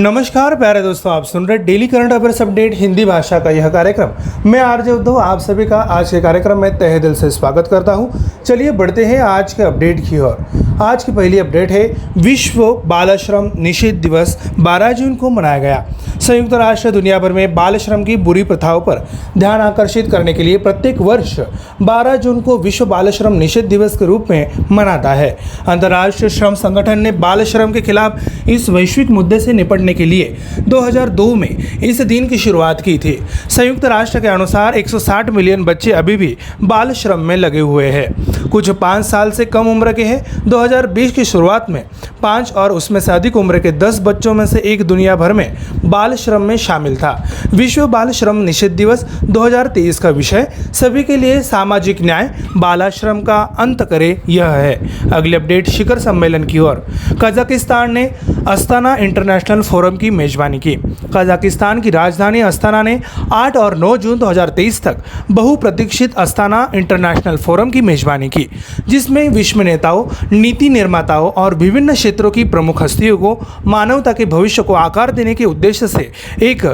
नमस्कार प्यारे दोस्तों, आप सुन रहे daily current affairs update Hindi भाषा का यह कार्यक्रम। मैं आरजे उद्धव आप सभी का आज के कार्यक्रम में तहे दिल से स्वागत करता हूं। चलिए बढ़ते हैं आज के अपडेट की ओर। आज की पहली अपडेट है विश्व बाल श्रम निषेध दिवस 12 जून को मनाया गया। संयुक्त राष्ट्र दुनिया भर में बाल श्रम की बुरी प्रथाओं पर ध्यान आकर्षित करने के लिए प्रत्येक वर्ष 12 जून को विश्व बाल श्रम निषेध दिवस के रूप में मनाता है। अंतर्राष्ट्रीय श्रम संगठन ने बाल श्रम के खिलाफ इस वैश्विक मुद्दे से निपटने के लिए 2002 में इस दिन की शुरुआत की थी। संयुक्त राष्ट्र के अनुसार 160 मिलियन बच्चे अभी भी बाल श्रम में लगे हुए हैं। कुछ 5 साल से कम उम्र के हैं। 2020 की शुरुआत में 5 और उसमें से अधिक उम्र के 10 बच्चों में से एक दुनिया भर में बाल श्रम में शामिल था। विश्व बाल श्रम निषेध दिवस 2023 का विषय सभी के लिए सामाजिक न्याय, बालाश्रम का अंत करे यह है। अगली अपडेट शिखर सम्मेलन की ओर। कजाकिस्तान ने अस्ताना इंटरनेशनल फोरम की मेजबानी की। कजाकिस्तान की राजधानी अस्ताना ने 8 और 9 जून 2023 तक बहुप्रतीक्षित अस्ताना इंटरनेशनल फोरम की मेजबानी की, जिसमें विश्व नेताओं, नीति निर्माताओं और विभिन्न क्षेत्रों की प्रमुख हस्तियों को मानवता के भविष्य को आकार देने के उद्देश्य से एक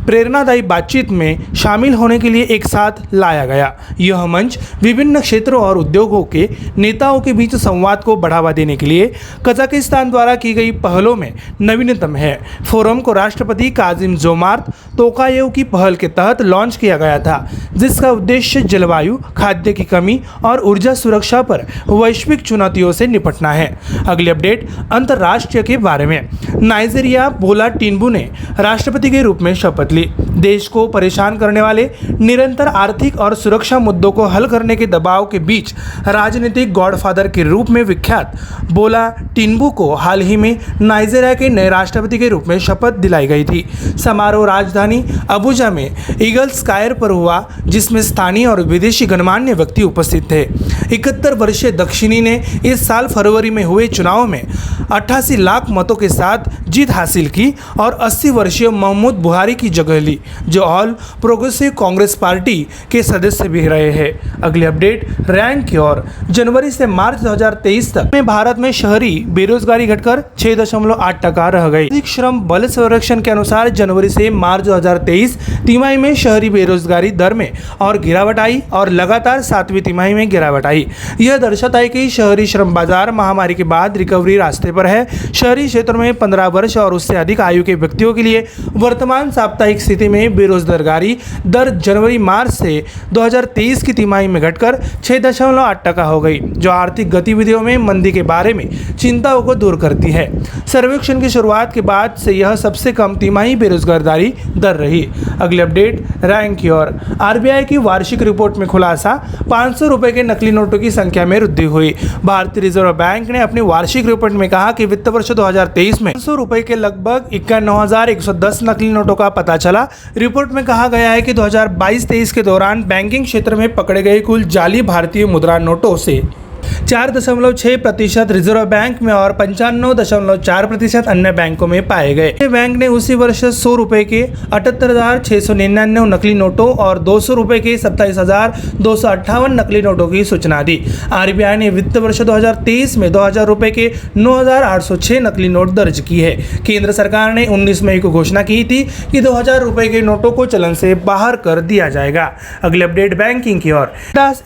प्रेरणादायी बातचीत में शामिल होने के लिए एक साथ लाया गया। यह मंच विभिन्न क्षेत्रों और उद्योगों के नेताओं के बीच संवाद को बढ़ावा देने के लिए कजाकिस्तान द्वारा की गई पहलों में नवीनतम है। फोरम को राष्ट्रपति काजिम जोमार्त तोकायेव की पहल के तहत लॉन्च किया गया था, जिसका उद्देश्य जलवायु, खाद्य की कमी और ऊर्जा सुरक्षा पर वैश्विक चुनौतियों से निपटना है। अगली अपडेट अंतर्राष्ट्रीय के बारे में। नाइजीरिया बोला टिनुबू ने राष्ट्रपति के रूप में शपथ ली। देश को परेशान करने वाले निरंतर आर्थिक और सुरक्षा मुद्दों को हल करने के दबाव के बीच राजनीतिक गॉडफादर के रूप में विख्यात बोला टिनुबू को हाल ही में नाइजीरिया के नए राष्ट्रपति के रूप में शपथ दिलाई गई थी। समारोह राजधानी अबुजा में ईगल स्क्वायर पर हुआ, जिसमें स्थानीय और विदेशी गणमान्य व्यक्ति उपस्थित थे। 71 वर्षीय दक्षिणी ने इस साल फरवरी में हुए चुनाव में 88 लाख मतों के साथ जीत हासिल की और 80 वर्षीय महमूद बुहारी की जगह ली, जो ऑल प्रोग्रेसिव कांग्रेस पार्टी के सदस्य भी रहे हैं। अगली अपडेट रैंक की ओर। जनवरी से मार्च 2023 तक में भारत में शहरी बेरोजगारी घटकर 6.8% रह गई। श्रम बल सर्वेक्षण के अनुसार जनवरी से मार्च 2023 तिमाही में शहरी बेरोजगारी दर में और गिरावट आई और लगातार 7वीं तिमाही में गिरावट आई। यह दर्शाता है कि शहरी श्रम बाजार महामारी के बाद रिकवरी रास्ते पर है। शहरी क्षेत्रों में 15 वर्ष और उससे अधिक आयु के व्यक्तियों के लिए वर्तमान साप्ताहिक स्थिति में बेरोजगारी दर जनवरी मार्च से 2023 की तिमाही में घटकर 6.8% हो गई, जो आर्थिक गतिविधियों में मंदी के बारे में चिंताओं को दूर करती है। सर्वेक्षण की शुरुआत के बाद से यह सबसे कम तिमाही बेरोजगारी दर रही। अगली अपडेट रैंक की ओर। आरबीआई की वार्षिक रिपोर्ट में खुलासा, 500 रुपए के नकली नोटों की संख्या में वृद्धि हुई। भारतीय रिजर्व बैंक ने अपनी वार्षिक रिपोर्ट में कहा कि वित्त वर्ष 2023 में 500 रुपए के लगभग 91,110 नकली नोटों का पता चला। रिपोर्ट में कहा गया है कि 2022-23 के दौरान बैंकिंग क्षेत्र में पकड़े गए कुल जाली भारतीय मुद्रा नोटों से 4.6% रिजर्व बैंक में और 95.4% अन्य बैंकों में पाए गए। बैंक ने उसी वर्ष 100 रुपए के 78,699 नकली नोटों और 200 रुपए के 27,258 नकली नोटों की सूचना दी। आरबीआई ने वित्त वर्ष 2023 में 2,000 रुपए के 9,806 नकली नोट दर्ज की है। केंद्र सरकार ने 19 मई को घोषणा की थी कि 2,000 रुपए के नोटों को चलन से बाहर कर दिया जाएगा। अगले अपडेट बैंकिंग की ओर।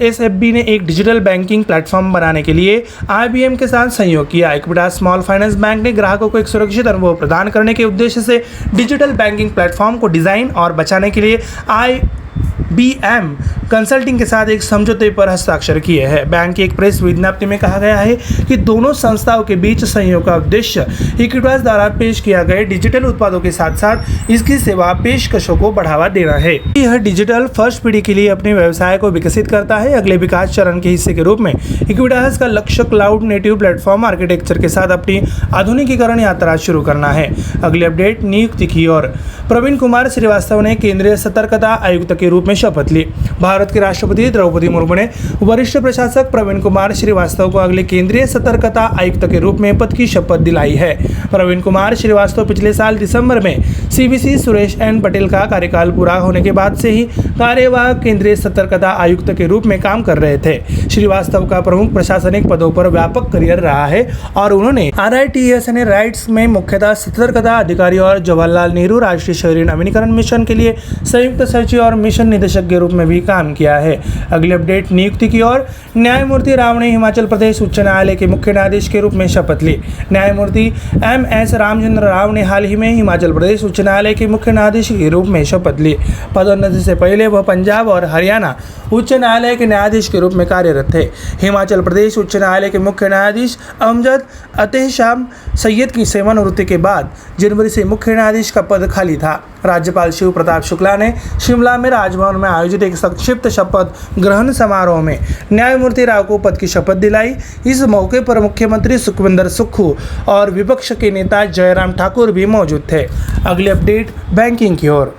एसएफबी ने एक डिजिटल बैंकिंग प्लेटफॉर्म बनाने के लिए IBM के साथ सहयोग किया। इक्विटास स्मॉल फाइनेंस बैंक ने ग्राहकों को एक सुरक्षित अनुभव प्रदान करने के उद्देश्य से डिजिटल बैंकिंग प्लेटफॉर्म को डिजाइन और बचाने के लिए IBM कंसल्टिंग के साथ एक समझौते पर हस्ताक्षर किए हैं। बैंक की एक प्रेस विज्ञप्ति में कहा गया है कि दोनों संस्थाओं के बीच सहयोग का उद्देश्य इक्विटास द्वारा पेश किया गए डिजिटल उत्पादों के साथ साथ इसकी सेवा पेशकशों को बढ़ावा देना है। यह डिजिटल फर्स्ट पीढ़ी के लिए अपने व्यवसाय को विकसित करता है। अगले विकास चरण के हिस्से के रूप में इक्विटास का लक्ष्य क्लाउड नेटिव प्लेटफॉर्म आर्किटेक्चर के साथ अपनी आधुनिकीकरण यात्रा शुरू करना है। अगली अपडेट नियुक्ति की ओर। प्रवीण कुमार श्रीवास्तव ने केंद्रीय सतर्कता आयुक्त के रूप में शपथ ली। भारत के राष्ट्रपति द्रौपदी मुर्मू ने वरिष्ठ प्रशासक प्रवीण कुमार श्रीवास्तव को अगले केंद्रीय सतर्कता आयुक्त के रूप में पद की शपथ दिलाई है। प्रवीण कुमार श्रीवास्तव पिछले साल दिसंबर में सीवीसी सुरेश एन पटेल का कार्यकाल पूरा होने के बाद से ही कार्यवाहक केंद्रीय सतर्कता आयुक्त के रूप में काम कर रहे थे। श्रीवास्तव का प्रमुख प्रशासनिक पदों पर व्यापक करियर रहा है और उन्होंने RITES राइट्स में मुख्यतः सतर्कता अधिकारी और जवाहरलाल नेहरू राष्ट्रीय शहरी नवीनीकरण मिशन के लिए संयुक्त सचिव और मिशन निदेशक के रूप में भी काम किया है। अगली अपडेट नियुक्ति की ओर। न्यायमूर्ति राव ने हिमाचल प्रदेश उच्च न्यायालय के मुख्य न्यायाधीश के रूप में शपथ ली। न्यायमूर्ति MS रामचंद्र राव ने हाल ही में हिमाचल प्रदेश उच्च न्यायालय के मुख्य न्यायाधीश के रूप में शपथ ली। पदोन्नति से पहले वह पंजाब और हरियाणा उच्च न्यायालय के न्यायाधीश के रूप में कार्यरत थे। हिमाचल प्रदेश उच्च न्यायालय के मुख्य न्यायाधीश अमजद एहतेशाम सैयद की सेवानिवृत्ति के बाद जनवरी से मुख्य न्यायाधीश का पद खाली था। राज्यपाल शिव प्रताप शुक्ला ने शिमला में राजभवन में आयोजित एक संक्षिप्त शपथ ग्रहण समारोह में न्यायमूर्ति राव को पद की शपथ दिलाई। इस मौके पर मुख्यमंत्री सुखविंदर सुक्खू और विपक्ष के नेता जयराम ठाकुर भी मौजूद थे। अगली अपडेट बैंकिंग की ओर।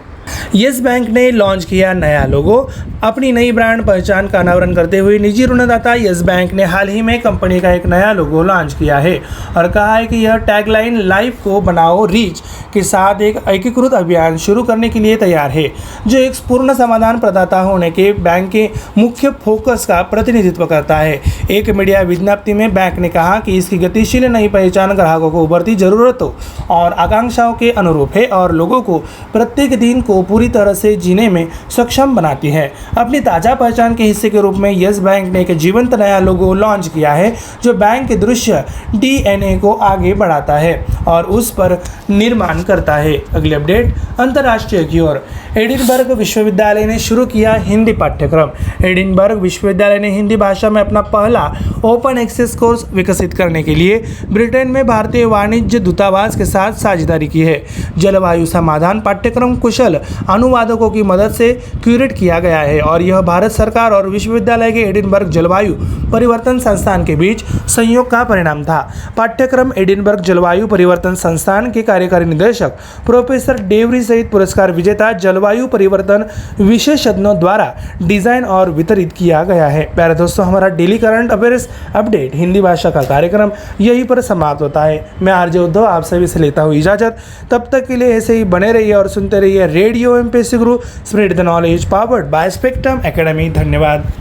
येस बैंक ने लॉन्च किया नया लोगो। अपनी नई ब्रांड पहचान का अनावरण करते हुए निजी ऋणदाता येस बैंक ने हाल ही में कंपनी का एक नया लोगो लॉन्च किया है और कहा है कि यह टैगलाइन लाइफ को बनाओ रीच के साथ एक एकीकृत अभियान शुरू करने के लिए तैयार है, जो एक पूर्ण समाधान प्रदाता होने के बैंक के मुख्य फोकस का प्रतिनिधित्व करता है। एक मीडिया विज्ञप्ति में बैंक ने कहा कि इसकी गतिशील नई पहचान ग्राहकों को उभरती जरूरतों और आकांक्षाओं के अनुरूप है और लोगों को प्रत्येक दिन को पूरी तरह से जीने में सक्षम बनाती है। अपनी ताज़ा पहचान के हिस्से के रूप में येस बैंक ने एक जीवंत नया लोगो लॉन्च किया है, जो बैंक के दृश्य DNA को आगे बढ़ाता है और उस पर निर्माण करता है। अगली अपडेट अंतर्राष्ट्रीय की ओर। एडिनबर्ग विश्वविद्यालय ने शुरू किया हिंदी पाठ्यक्रम। एडिनबर्ग विश्वविद्यालय ने हिंदी भाषा में अपना पहला ओपन एक्सेस कोर्स विकसित करने के लिए ब्रिटेन में भारतीय वाणिज्य दूतावास के साथ साझेदारी की है। जलवायु समाधान पाठ्यक्रम कुशल अनुवादकों की मदद से क्यूरेट किया गया है और यह भारत सरकार और विश्वविद्यालय के एडिनबर्ग जलवायु परिवर्तन संस्थान के बीच संयोग का परिणाम था। पाठ्यक्रम एडिनबर्ग जलवायु परिवर्तन संस्थान के कार्यकारी निदेशक प्रोफेसर डेवरी सहित पुरस्कार विजेता जलवायु परिवर्तन विशेषज्ञों द्वारा डिजाइन और वितरित किया गया है। प्यारे दोस्तों, हमारा daily current affairs update Hindi भाषा का कार्यक्रम यहीं पर समाप्त होता है। मैं RJ उद्धव आप सभी से लेता हूँ इजाजत। तब तक के लिए ऐसे ही बने रहिए और सुनते रहिए radio MPSC Guru, spread the knowledge, powered by spectrum academy. धन्यवाद।